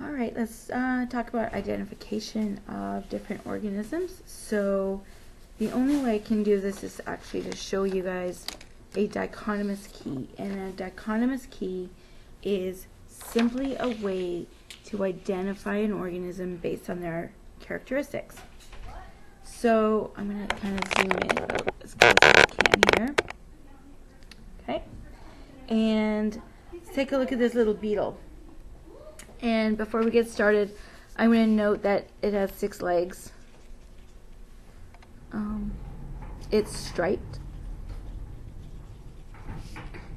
All right, let's talk about identification of different organisms. So the only way I can do this is actually to show you guys a dichotomous key. And a dichotomous key is simply a way to identify an organism based on their characteristics. So I'm going to kind of zoom in about as close as I can here. Okay, and let's take a look at this little beetle. And before we get started, I'm going to note that it has 6 legs. It's striped.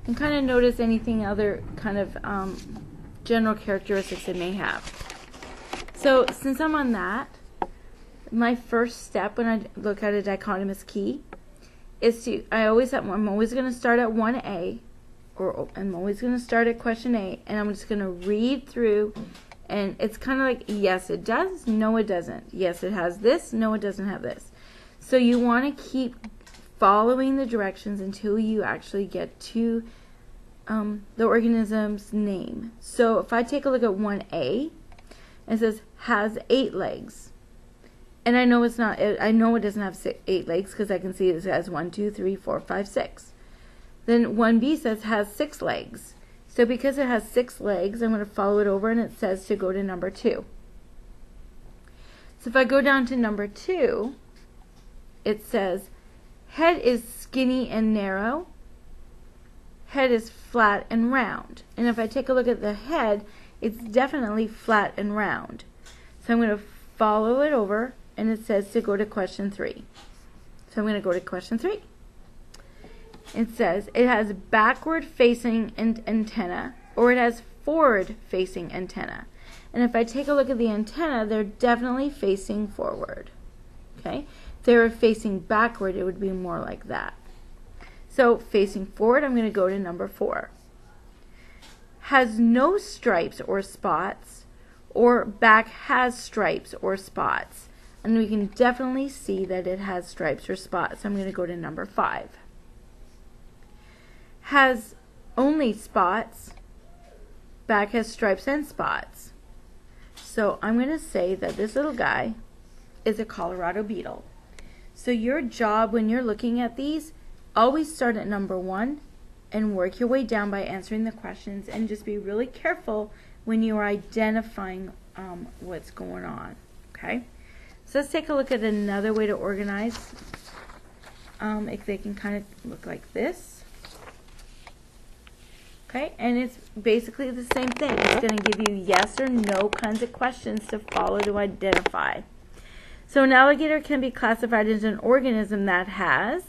And kind of notice anything other kind of general characteristics it may have. So since I'm on that, my first step when I look at a dichotomous key is I'm always going to start at 1A, or I'm always going to start at question A, and I'm just going to read through, and it's kind of like, yes it does, no it doesn't, yes it has this, no it doesn't have this. So you want to keep following the directions until you actually get to the organism's name. So if I take a look at 1A, it says has 8 legs. And I know it's not, I know it doesn't have 8 legs because I can see it has 1, 2, 3, 4, 5, 6. Then 1B says has 6 legs. So because it has 6 legs, I'm going to follow it over, and it says to go to number 2. So if I go down to number 2, it says head is skinny and narrow. Head is flat and round. And if I take a look at the head, it's definitely flat and round. So I'm going to follow it over, and it says to go to question 3. So I'm going to go to question 3. It says it has backward facing antenna, or it has forward facing antenna. And if I take a look at the antenna, they're definitely facing forward. Okay? If they were facing backward, it would be more like that. So facing forward, I'm going to go to number 4. Has no stripes or spots, or back has stripes or spots. And we can definitely see that it has stripes or spots. So I'm going to go to number 5. Has only spots, back has stripes and spots. So I'm going to say that this little guy is a Colorado beetle. So your job when you're looking at these, always start at number 1 and work your way down by answering the questions, and just be really careful when you are identifying what's going on. Okay? So let's take a look at another way to organize. If they can kind of look like this. Okay, and it's basically the same thing. It's going to give you yes or no kinds of questions to follow to identify. So an alligator can be classified as an organism that has.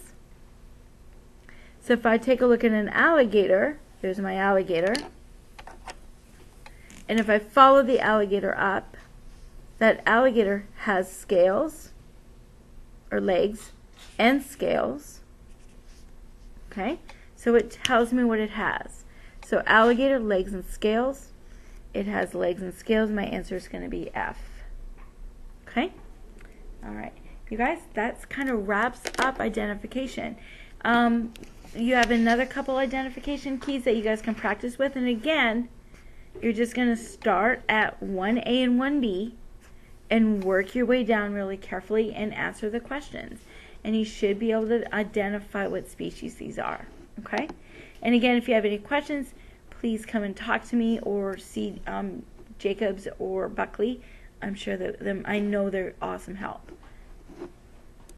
So if I take a look at an alligator, there's my alligator. And if I follow the alligator up, that alligator has scales, or legs, and scales. Okay, so it tells me what it has. So alligator, legs, and scales. It has legs and scales. My answer is going to be F. Okay? All right. You guys, that kind of wraps up identification. You have another couple identification keys that you guys can practice with. And again, you're just going to start at 1A and 1B and work your way down really carefully and answer the questions. And you should be able to identify what species these are. Okay? And again, if you have any questions, please come and talk to me, or see Jacobs or Buckley. I'm sure that I know they're awesome help.